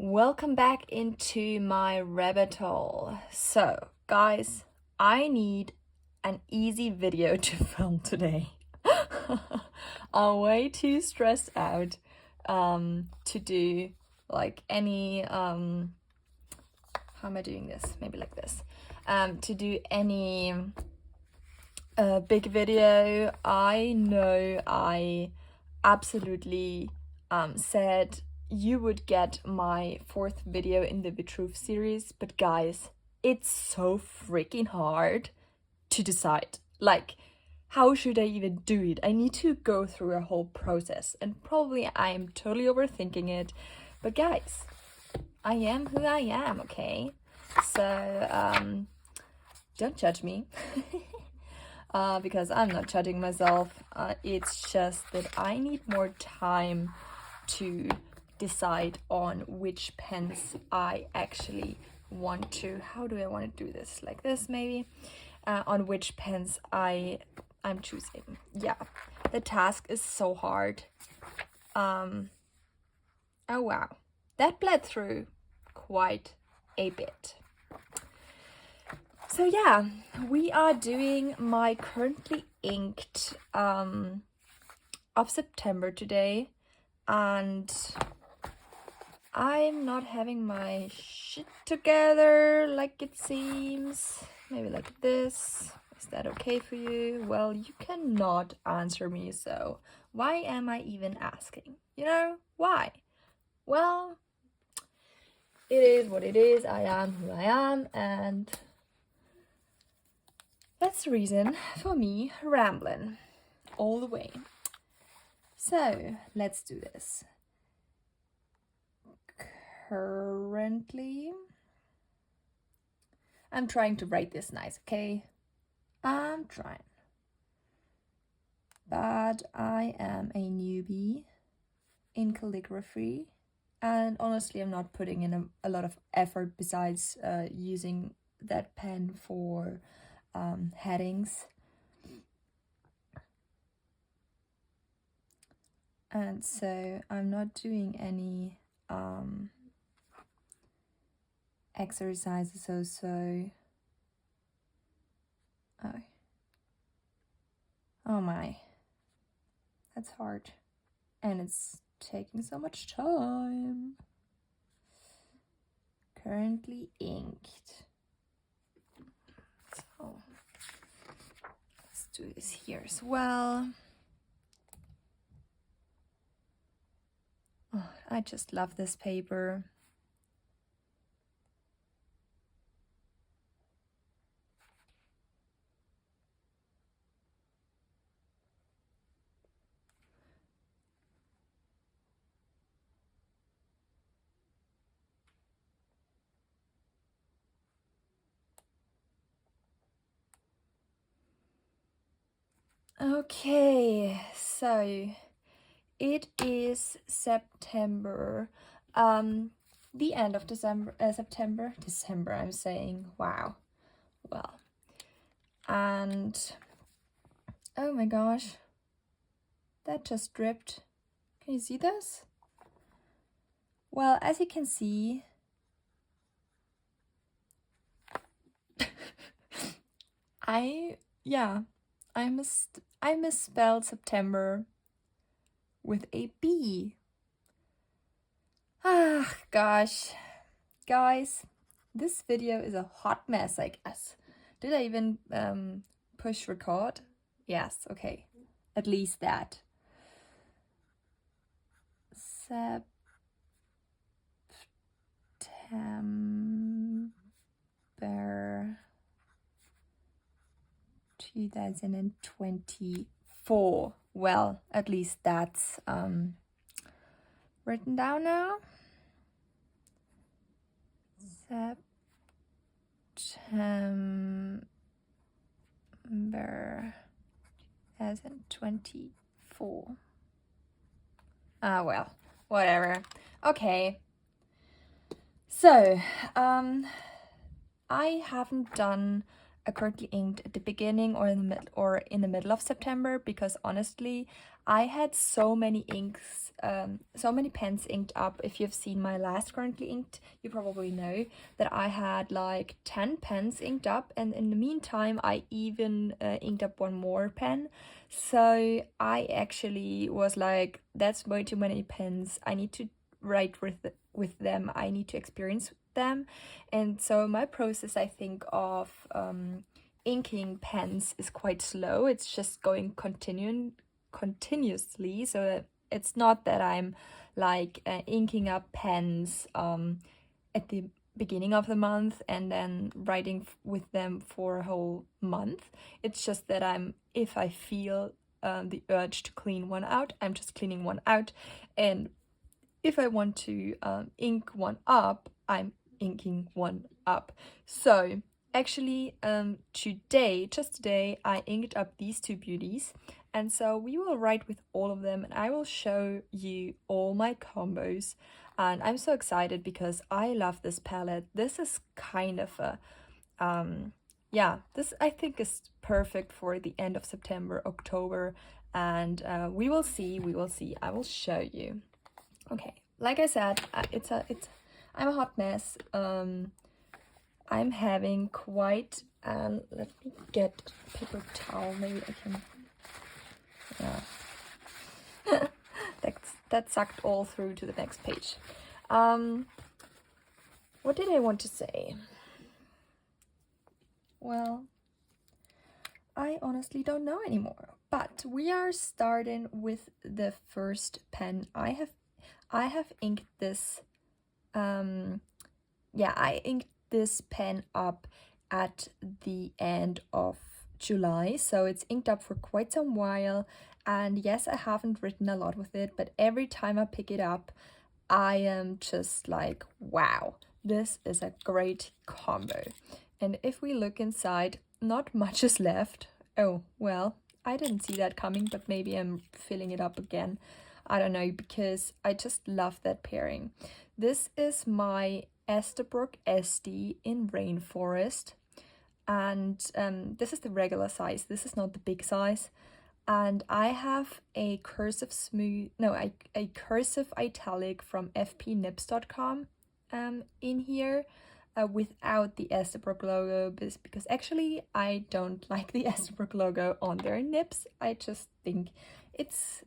Welcome back into my rabbit hole. So, guys, I need an easy video to film today. I'm way too stressed out to do like any how am I doing this? Maybe like this. To do any big video. I know I absolutely said you would get my 4th video in the Truth series, but guys, it's so freaking hard to decide. Like, how should I even do it? I need to go through a whole process, and probably I'm totally overthinking it. But guys, I am who I am, okay? So, don't judge me. Because I'm not judging myself. It's just that I need more time to decide on which pens I actually want to. How do I want to do this? Like this, maybe? On which pens I'm choosing. Yeah, the task is so hard. Oh wow, that bled through quite a bit. So yeah, we are doing my currently inked of September today, and I'm not having my shit together like it seems. Maybe like this. Is that okay for you? Well, you cannot answer me, so why am I even asking? You know, why? Well, it is what it is. I am who I am, and that's the reason for me rambling all the way. So let's do this. Currently, I'm trying to write this nice, okay? I'm trying. But I am a newbie in calligraphy, and honestly, I'm not putting in a lot of effort besides using that pen for headings. And so I'm not doing any exercises also. Oh my, that's hard, and it's taking so much time. Currently inked. So let's do this here as well. Oh, I just love this paper. Okay, so it is September, the end of December, December I'm saying, wow, well, and oh my gosh, that just dripped. Can you see this? Well, as you can see, I misspelled September with a B. Ah, gosh. Guys, this video is a hot mess, I guess. Did I even push record? Yes, okay. At least that. September 2024. Well, at least that's written down now. September 2024. Ah, well, whatever. Okay. So, I haven't done currently inked at the beginning or in the middle of September, because honestly I had so many inks, so many pens inked up. If you've seen my last currently inked, you probably know that I had like 10 pens inked up, and in the meantime I even inked up one more pen. So I actually was like, that's way too many pens. I need to write with them. I need to experience them. And so my process, I think, of inking pens is quite slow. It's just going continuously, so it's not that I'm like inking up pens at the beginning of the month and then writing with them for a whole month. It's just that if I feel the urge to clean one out, I'm just cleaning one out, and if I want to ink one up, I'm inking one up. So actually just today I inked up these two beauties, and so we will write with all of them, and I will show you all my combos. And I'm so excited because I love this palette. This is kind of a yeah, this I think is perfect for the end of September, October, and we will see. I will show you. Okay, like I said, I'm a hot mess. I'm having quite let me get a paper towel. Maybe I can. Yeah, that sucked all through to the next page. What did I want to say? Well, I honestly don't know anymore. But we are starting with the first pen. I have inked this. Yeah, I inked this pen up at the end of July, so it's inked up for quite some while. And yes, I haven't written a lot with it, but every time I pick it up, I am just like, wow, this is a great combo. And if we look inside, not much is left. Oh, well, I didn't see that coming, but maybe I'm filling it up again. I don't know, because I just love that pairing. This is my Esterbrook Estie in Rainforest, and this is the regular size. This is not the big size. And I have a cursive italic from fpnips.com in here without the Esterbrook logo, because actually I don't like the Esterbrook logo on their nips. I just think it's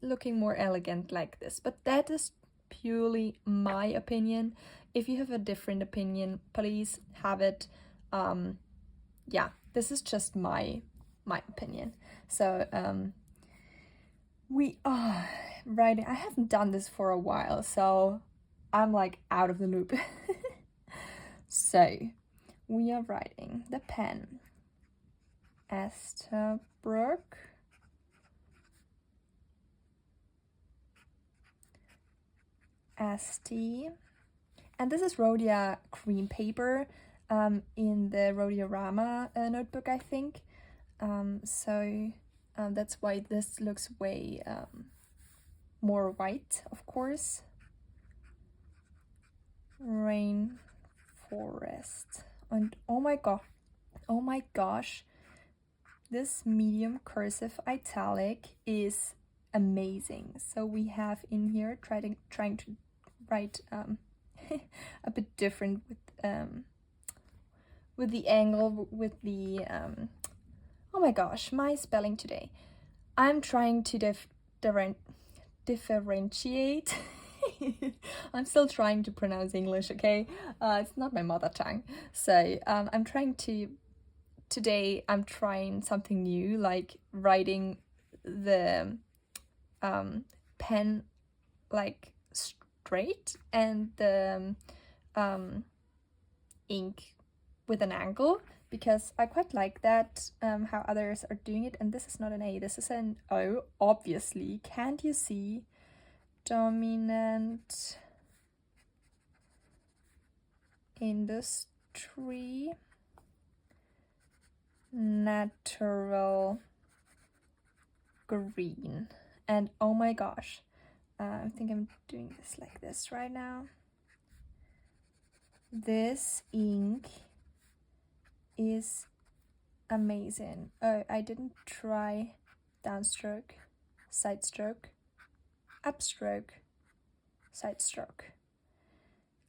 looking more elegant like this, but that is purely my opinion. If you have a different opinion, please have it. Yeah, this is just my opinion. So we are writing. I haven't done this for a while, so I'm like out of the loop. So we are writing the pen Esterbrook Estie, and this is Rhodia cream paper in the Rhodiorama notebook, I think. So that's why this looks way more white, of course. Rainforest. And oh my gosh, this medium cursive italic is amazing. So we have in here trying to write a bit different with the angle, with the oh my gosh, my spelling today. I'm trying to differentiate. I'm still trying to pronounce English, okay? It's not my mother tongue. So today I'm trying something new, like writing the pen like straight and the ink with an angle, because I quite like that, how others are doing it. And this is not an A, this is an O, obviously. Can't you see? Dominant industry, natural green. And oh my gosh, I think I'm doing this like this right now. This ink is amazing. Oh, I didn't try downstroke, side stroke, upstroke, side stroke.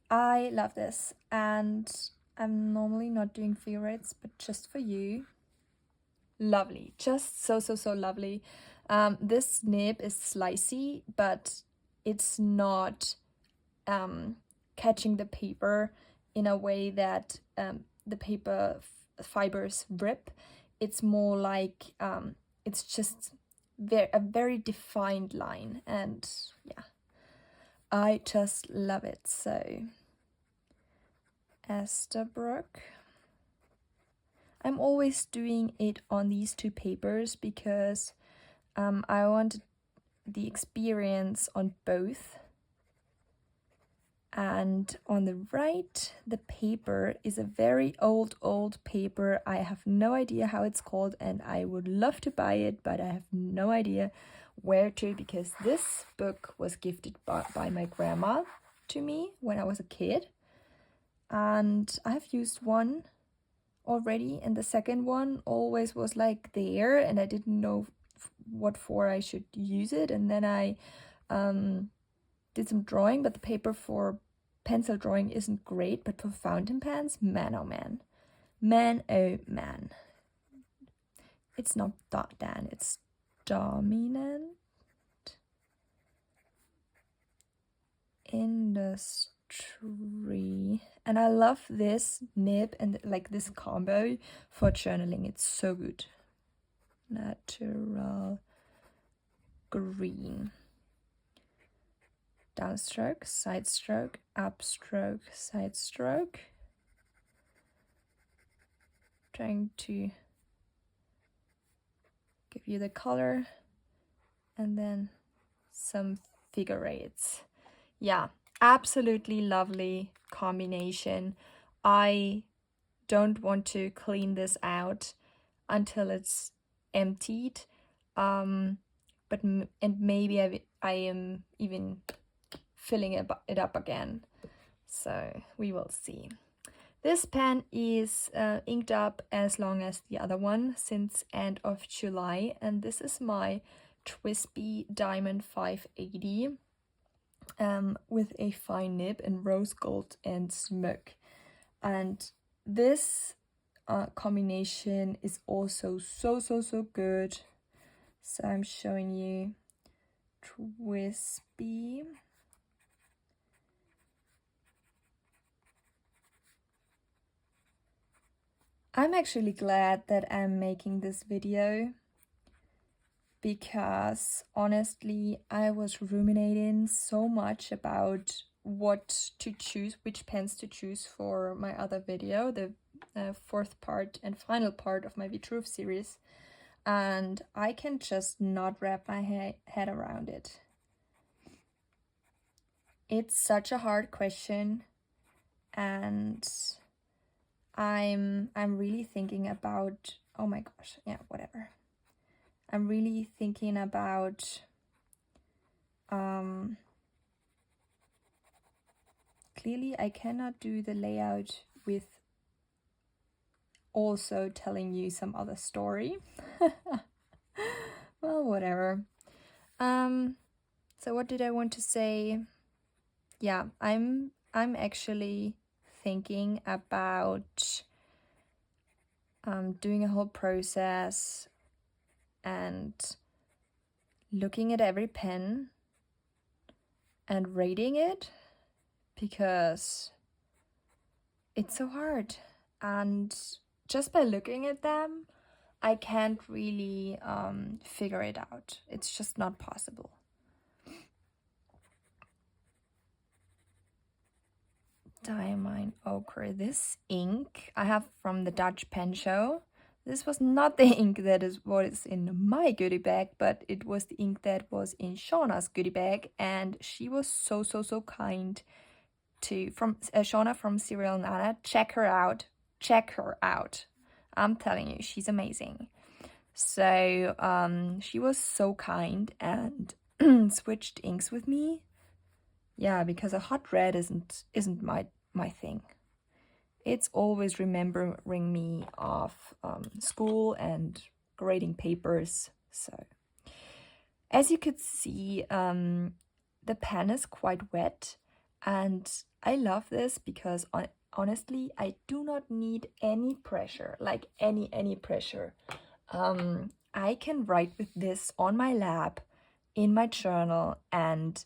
I love this, and I'm normally not doing favorites, but just for you, lovely, just so lovely. This nib is slicey, but it's not catching the paper in a way that the paper fibers rip. It's more like it's just a very defined line, and yeah, I just love it. So Esterbrook. I'm always doing it on these two papers because I wanted the experience on both. And on the right, the paper is a very old paper. I have no idea how it's called, and I would love to buy it, but I have no idea where to, because this book was gifted by my grandma to me when I was a kid. And I have used one already, and the second one always was like there, and I didn't know what for I should use it. And then I did some drawing, but the paper for pencil drawing isn't great, but for fountain pens, man oh man, it's not Dan, it's dominant industry. And I love this nib and like this combo for journaling. It's so good. Natural green. Downstroke, side stroke, upstroke, side stroke. Trying to give you the color, and then some figure eights. Yeah, absolutely lovely combination. I don't want to clean this out until it's emptied, but maybe I am even filling it up again, so we will see. This pen is inked up as long as the other one since end of July, and this is my Twsbi Diamond 580 with a fine nib in rose gold and smoke. And this combination is also so good. So I'm showing you Twsbi. I'm actually glad that I'm making this video, because honestly I was ruminating so much about what to choose, which pens to choose for my other video, the fourth part and final part of my Vitruve series, and I can just not wrap my head around it. It's such a hard question, and I'm really thinking about, oh my gosh, yeah, whatever. I'm really thinking about clearly I cannot do the layout with also telling you some other story. Well, whatever. So what did I want to say? Yeah, I'm actually thinking about doing a whole process and looking at every pen and rating it, because it's so hard, and just by looking at them I can't really figure it out. It's just not possible. Diamond ochre. This ink I have from the Dutch pen show. This was not the ink that is what is in my goodie bag, but it was the ink that was in Shauna's goodie bag, and she was so kind to, from Shauna from Serial Nana. Check her out. I'm telling you, she's amazing. So she was so kind and switched inks with me. Yeah, because a hot red isn't my thing. it's always remembering me of school and grading papers. So as you could see, the pen is quite wet, and I love this because honestly, I do not need any pressure, like any pressure. I can write with this on my lap, in my journal, and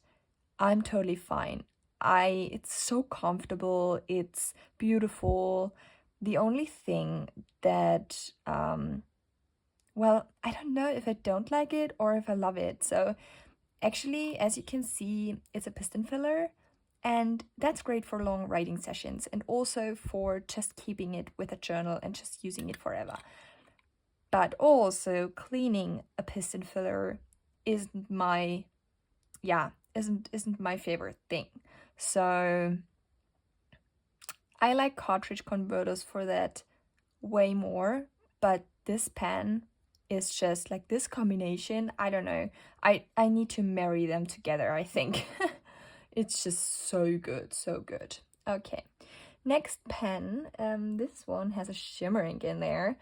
I'm totally fine. It's so comfortable, it's beautiful. The only thing that, well, I don't know if I don't like it or if I love it. So actually, as you can see, it's a piston filler, and that's great for long writing sessions and also for just keeping it with a journal and just using it forever. But also cleaning a piston filler isn't my, isn't my favorite thing. So I like cartridge converters for that way more, but this pen is just like this combination. I don't know. I need to marry them together, I think. It's just so good, so good. Okay, next pen. This one has a shimmer ink in there.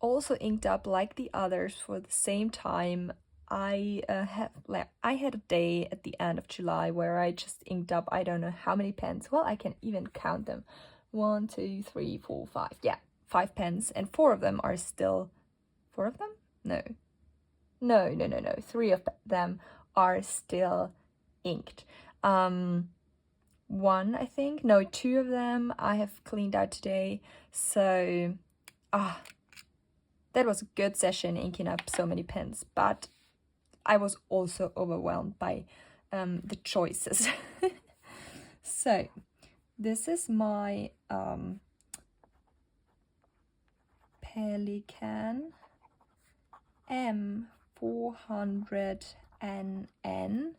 Also inked up like the others for the same time. I had a day at the end of July where I just inked up I don't know how many pens. Well, I can even count them. 1, 2, 3, 4, 5. Yeah, 5 pens, and 4 of them are still. 4 of them? No. 3 of them are still inked. 1, I think. No, 2 of them I have cleaned out today. So, that was a good session inking up so many pens, but I was also overwhelmed by the choices. So, this is my Pelikan M400 NN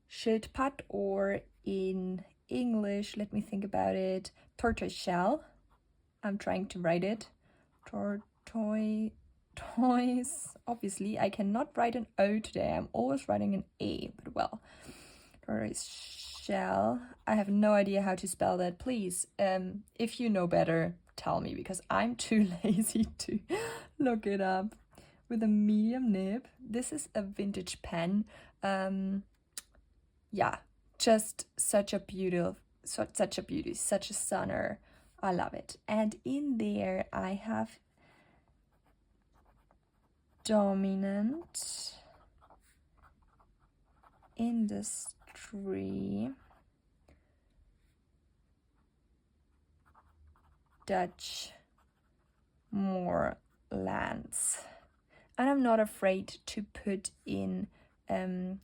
Schildpad, or in English, let me think about it, tortoishell. I'm trying to write it. Toys. Obviously, I cannot write an O today. I'm always writing an A, but well. Tortoishell. I have no idea how to spell that. Please, if you know better, tell me, because I'm too lazy to look it up. With a medium nib. This is a vintage pen. Yeah, just such a beauty, such a stunner. I love it. And in there I have Dominant, Industry, Dutch Moorlands. And I'm not afraid to put in oh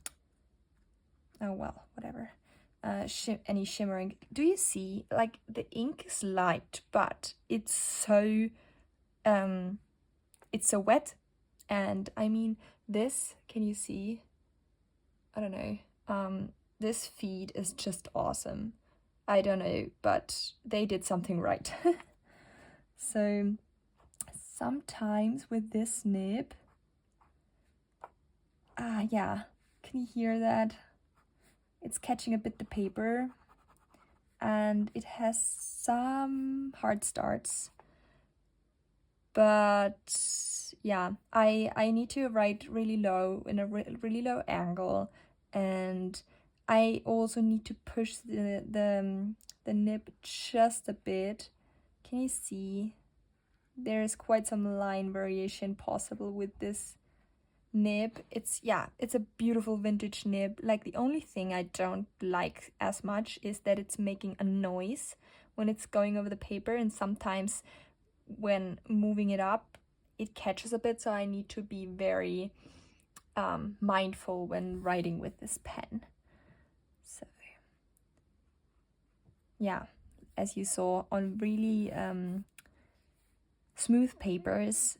well, whatever, any shimmering. Do you see, like, the ink is light, but it's so wet. And I mean, this, can you see? I don't know. This feed is just awesome. I don't know, but they did something right. So sometimes with this nib, yeah, can you hear that? It's catching a bit the paper, and it has some hard starts, but yeah, I need to write really low, in a really low angle, and I also need to push the nib just a bit. Can you see? There is quite some line variation possible with this nib. It's a beautiful vintage nib. Like, the only thing I don't like as much is that it's making a noise when it's going over the paper, and sometimes when moving it up it catches a bit, so I need to be very mindful when writing with this pen. So yeah, as you saw, on really smooth papers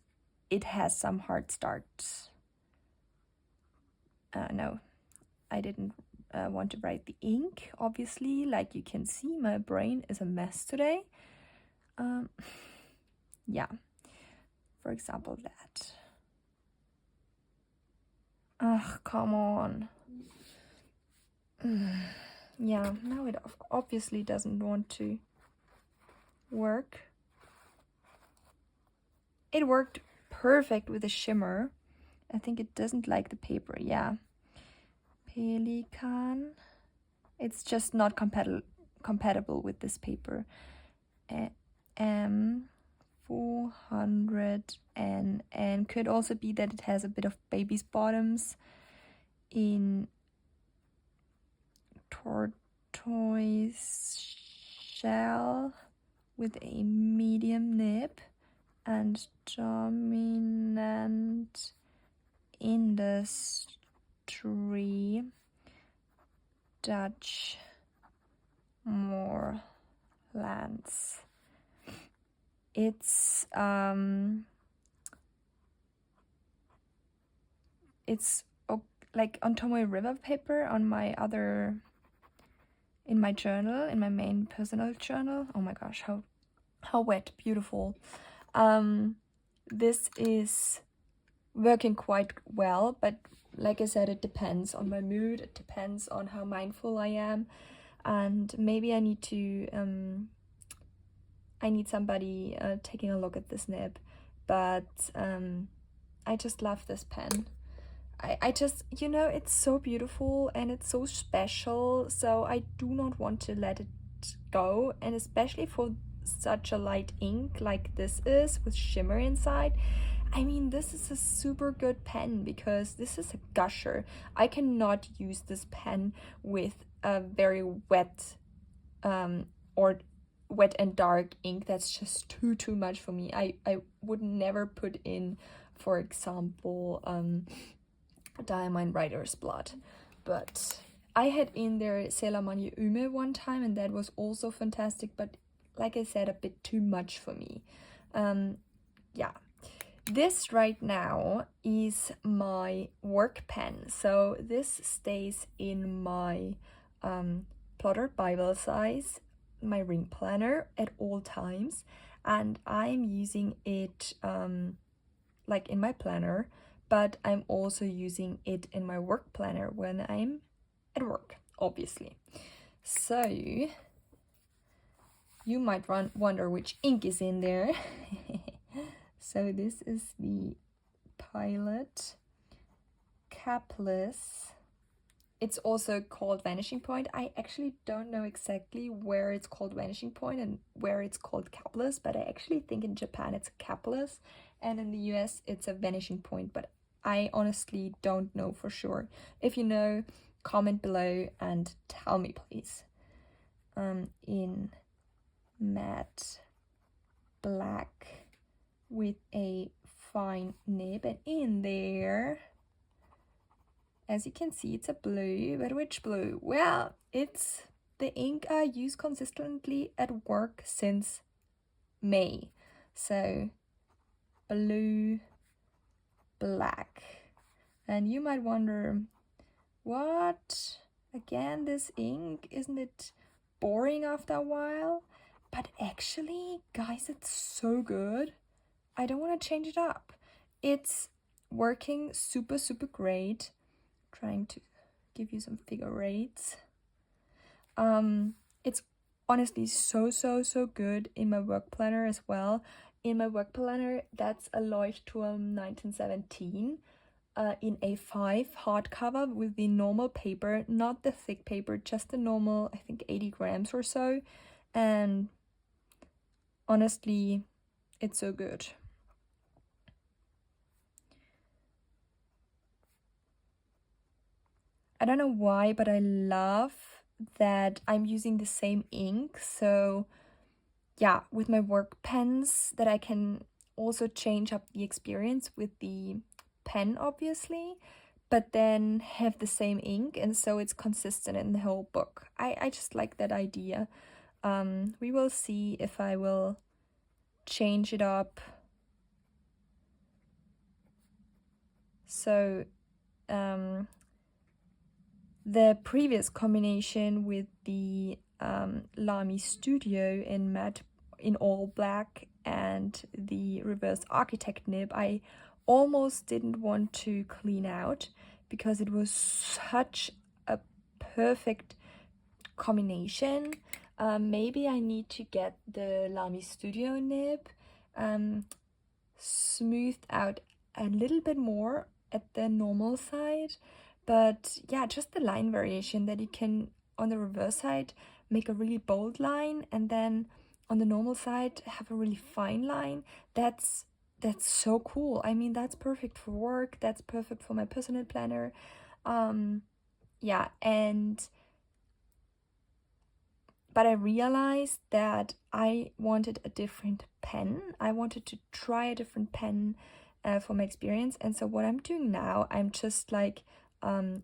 it has some hard starts. No, I didn't want to write the ink, obviously. Like you can see, my brain is a mess today. Yeah, for example, that. Ugh, come on. yeah, now it obviously doesn't want to work. It worked perfect with the shimmer. I think it doesn't like the paper, yeah. Pelikan. It's just not compatible with this paper. M400 and could also be that it has a bit of baby's bottoms in tortoishell with a medium nib and dominant industry Dutch moorlands. It's like on Tomoe River paper on my other, in my journal, in my main personal journal. Oh my gosh, how wet, beautiful. This is working quite well, but like I said, it depends on my mood, it depends on how mindful I am, and maybe I need to I need somebody taking a look at this nib, but I just love this pen. I just, you know, it's so beautiful and it's so special, so I do not want to let it go, and especially for such a light ink like this is with shimmer inside. I mean, this is a super good pen because this is a gusher. I cannot use this pen with a very wet or wet and dark ink. That's just too much for me. I would never put in, for example, Diamond Writer's Blood, but I had in there Selamanye Ume one time, and that was also fantastic, but like I said, a bit too much for me. Yeah, this right now is my work pen, so this stays in my plotter Bible size, my ring planner at all times, and I'm using it like in my planner, but I'm also using it in my work planner when I'm at work, obviously. So you might wonder which ink is in there. So this is the Pilot Capless. It's also called Vanishing Point. I actually don't know exactly where it's called Vanishing Point and where it's called Capless, but I actually think in Japan it's Capless, and in the US it's a Vanishing Point, but I honestly don't know for sure. If you know, comment below and tell me, please. In matte black with a fine nib, and in there, as you can see, it's a blue. But which blue? Well, it's the ink I use consistently at work since May. So blue, black. And you might wonder, what? Again, this ink, isn't it boring after a while? But actually, guys, it's so good. I don't want to change it up. It's working super great. Trying to give you some figure eights. It's honestly so good in my work planner as well. In my work planner, that's a Leuchtturm 1917 in A5 hardcover with the normal paper, not the thick paper, just the normal, I think 80 grams or so. And honestly, it's so good. I don't know why, but I love that I'm using the same ink. So yeah, with my work pens, that I can also change up the experience with the pen, obviously, but then have the same ink, and so it's consistent in the whole book. I just like that idea. We will see if I will change it up. So the previous combination with the Lamy Studio in matte in all black and the reverse architect nib, I almost didn't want to clean out because it was such a perfect combination. Maybe I need to get the Lamy Studio nib smoothed out a little bit more at the normal side. But yeah, just the line variation that you can, on the reverse side, make a really bold line, and then on the normal side have a really fine line. That's so cool. I mean, that's perfect for work, that's perfect for my personal planner. Yeah, but I realized that I wanted a different pen. I wanted to try a different pen for my experience. And so what I'm doing now, I'm just like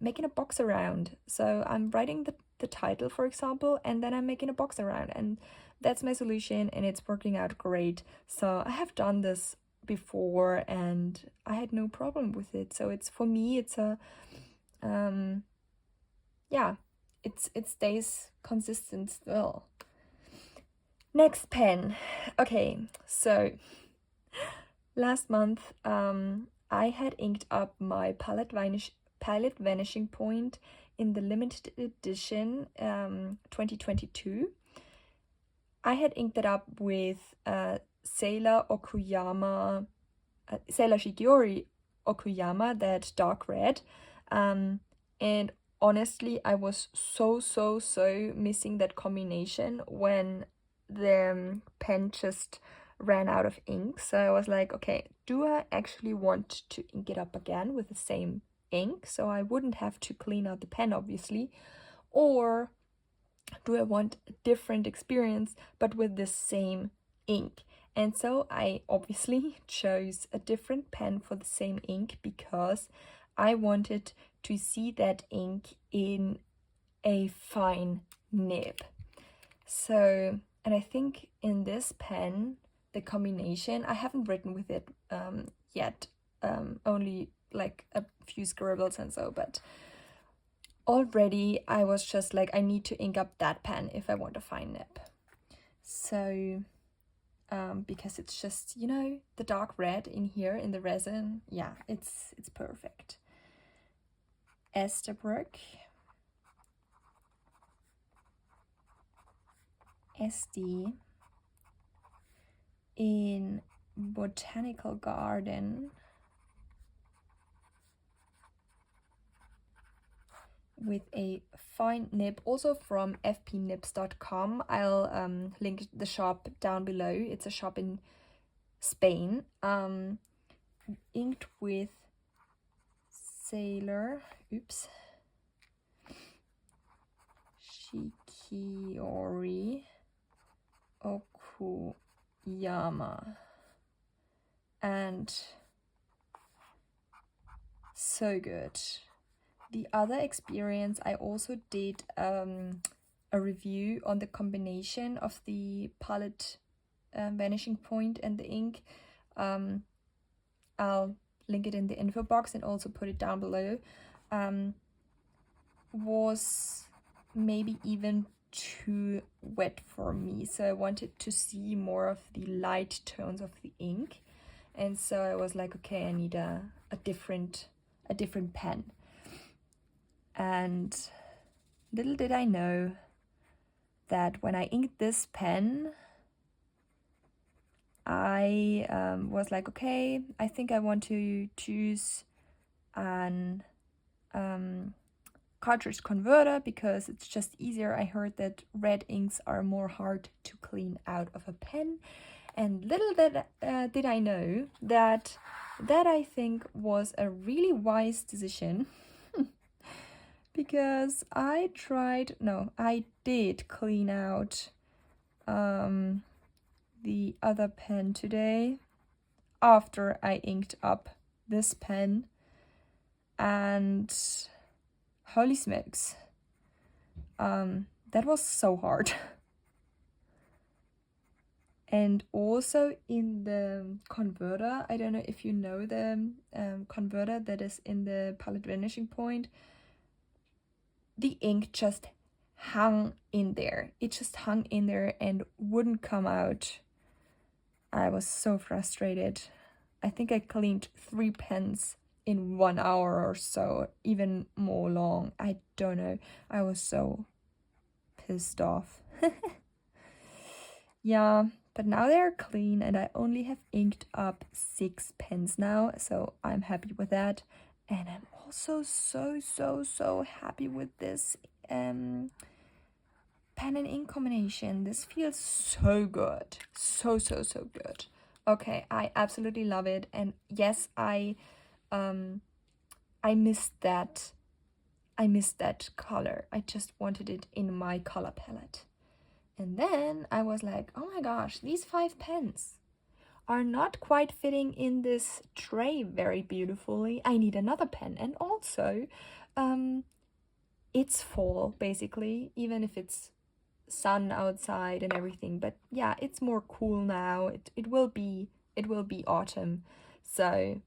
making a box around. So I'm writing the title, for example, and then I'm making a box around. And that's my solution, and it's working out great. So I have done this before and I had no problem with it. So it's, for me, it's a, yeah, it stays consistent still. Next pen. Okay, so last month I had inked up my palette Vanishing Point in the limited edition 2022. I had inked it up with Sailor Okuyama, Sailor Shikiori Okuyama, that dark red, and honestly, I was so missing that combination when the pen just ran out of ink. So I was like, okay, do I actually want to ink it up again with the same ink, so I wouldn't have to clean out the pen, obviously, or do I want a different experience but with the same ink? And so I obviously chose a different pen for the same ink because I wanted to see that ink in a fine nib. So, and I think in this pen, the combination, I haven't written with it yet, only like a few scribbles and so, but already I was just like, I need to ink up that pen if I want a fine nib. So, because it's just, you know, the dark red in here in the resin, yeah, it's perfect. Esterbrook Estie in Botanical Garden with a fine nib, also from fpnibs.com. I'll link the shop down below. It's a shop in Spain, inked with Sailor, Shikiori Okuyama, and so good. The other experience, I also did a review on the combination of the palette Vanishing Point and the ink. I'll link it in the info box and also put it down below. Was maybe even too wet for me, so I wanted to see more of the light tones of the ink, and so I was like, okay, I need a different pen. And little did I know that when I inked this pen, I was like, okay, I think I want to choose an cartridge converter because it's just easier. I heard that red inks are more hard to clean out of a pen, and little did I know that I think was a really wise decision. Because I did clean out the other pen today after I inked up this pen, and holy smokes, that was so hard. And also in the converter, I don't know if you know the converter that is in the palette Vanishing Point, the ink just hung in there. It just hung in there and wouldn't come out. I was so frustrated. I think I cleaned 3 pens in 1 hour or so, even more long. I don't know. I was so pissed off. Yeah, but now they're clean and I only have inked up 6 pens now, so I'm happy with that. And I'm also so happy with this pen and ink combination. This feels so good. So good. Okay, I absolutely love it. And yes, I missed that. I missed that color. I just wanted it in my color palette. And then I was like, oh my gosh, these 5 pens are not quite fitting in this tray very beautifully. I need another pen. And also, it's fall basically, even if it's sun outside and everything. But yeah, it's more cool now. It will be autumn. So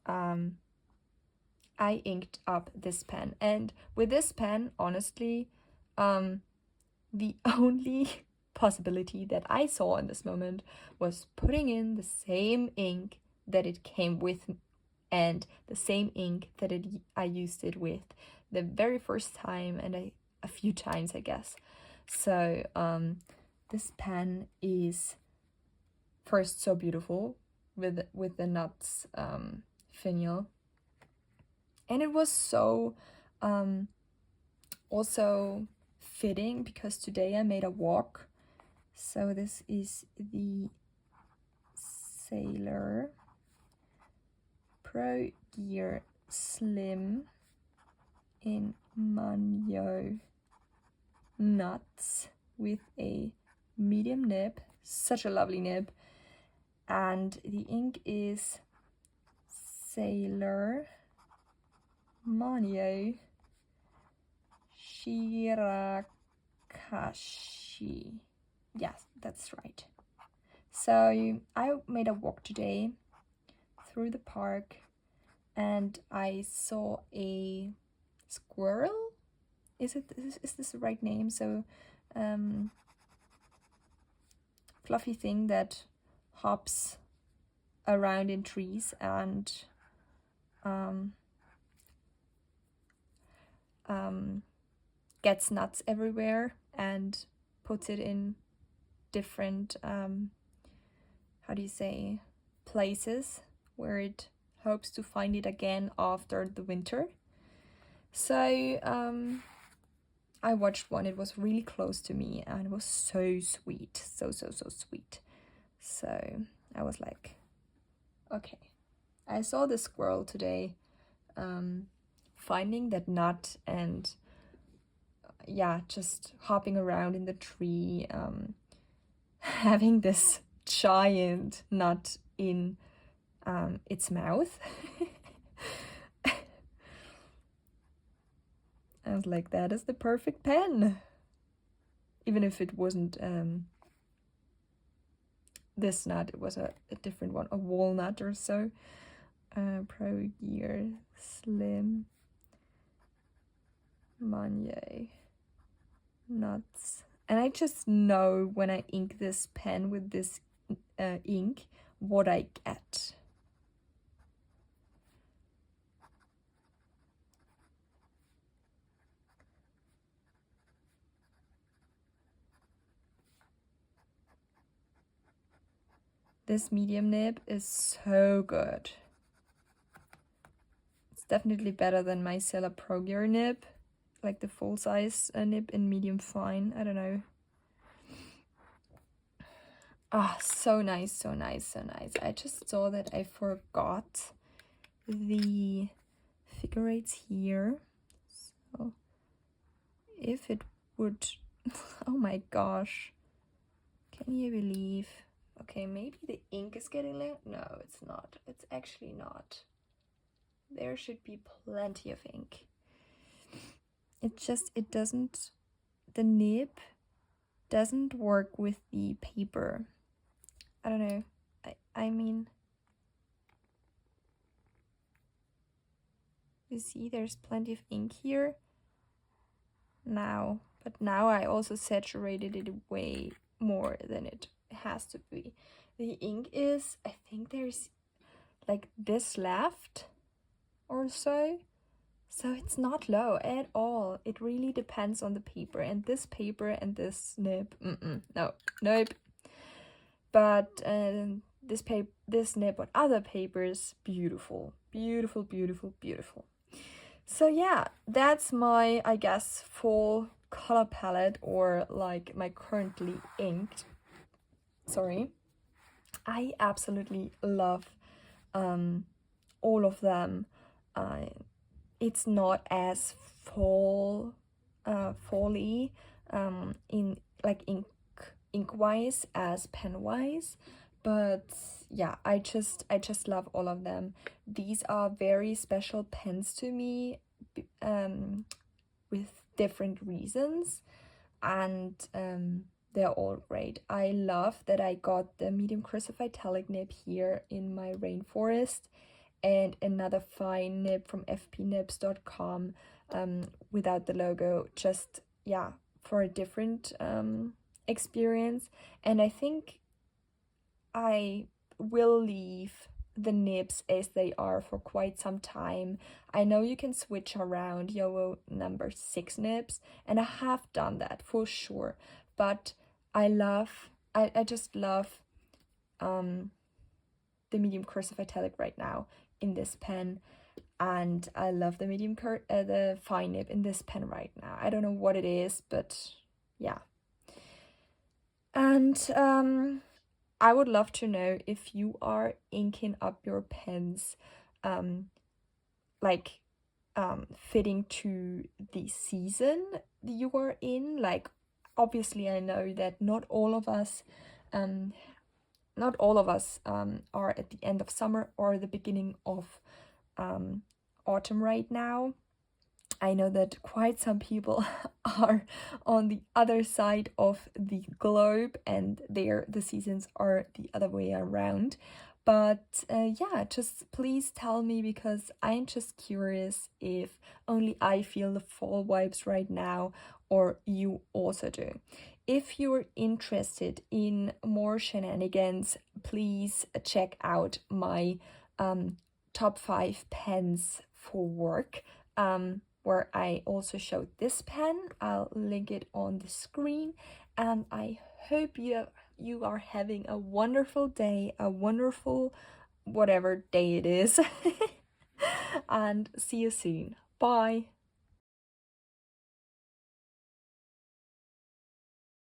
I inked up this pen. And with this pen, honestly, the only possibility that I saw in this moment was putting in the same ink that it came with and the same ink that I used it with the very first time and a few times, I guess. So this pen is first so beautiful with the nuts finial, and it was so also fitting because today I made a walk. So this is the Sailor Pro Gear Slim in Manyo nuts with a medium nib, such a lovely nib, and the ink is Sailor Manyo Shirakashi. Yes, that's right. So I made a walk today through the park and I saw a squirrel. Is this the right name? So fluffy thing that hops around in trees and gets nuts everywhere and puts it in different how do you say, places where it hopes to find it again after the winter. So I watched one. It was really close to me and it was so sweet, so sweet. So I was like, okay. I saw the squirrel today finding that nut and yeah, just hopping around in the tree, having this giant nut in its mouth. I was like, that is the perfect pen. Even if it wasn't this nut, it was a different one, a walnut or so. Pro Gear Slim Manye nuts. And I just know when I ink this pen with this ink what I get. This medium nib is so good. It's definitely better than my Sailor Pro Gear nib, like the full size nib in medium fine. I don't know. Ah, so nice, so nice, so nice. I just saw that I forgot the figure eights here. So if it would, oh my gosh, can you believe? Okay, maybe the ink is getting late. No, it's not. It's actually not. There should be plenty of ink. It doesn't, the nib doesn't work with the paper. I don't know. I mean, you see there's plenty of ink here now, but now I also saturated it way more than it has to be. The ink is, I think there's like this left or so. So it's not low at all. It really depends on the paper, and this paper and this nib, nope. But this nib on other papers, beautiful. So yeah, that's my, I guess, full color palette, or like my currently inked. Sorry. I absolutely love all of them. It's not as fally in like ink wise as pen wise, but yeah, I just love all of them. These are very special pens to me, with different reasons, and they're all great. I love that I got the medium cursive italic nib here in my rainforest, and another fine nib from fpnibs.com without the logo, just yeah, for a different experience. And I think I will leave the nibs as they are for quite some time. I know you can switch around YOLO number 6 nibs, and I have done that for sure, but I just love the medium cursive italic right now in this pen, and I love the the fine nib in this pen right now. I don't know what it is, but yeah. And I would love to know if you are inking up your pens like fitting to the season you are in. Like, obviously I know that not all of us are at the end of summer or the beginning of autumn right now. I know that quite some people are on the other side of the globe, and the seasons are the other way around. But yeah, just please tell me, because I'm just curious if only I feel the fall vibes right now, or you also do. If you're interested in more shenanigans, please check out my top 5 pens for work, where I also showed this pen. I'll link it on the screen, and I hope you are having a wonderful day, a wonderful whatever day it is, and see you soon. Bye.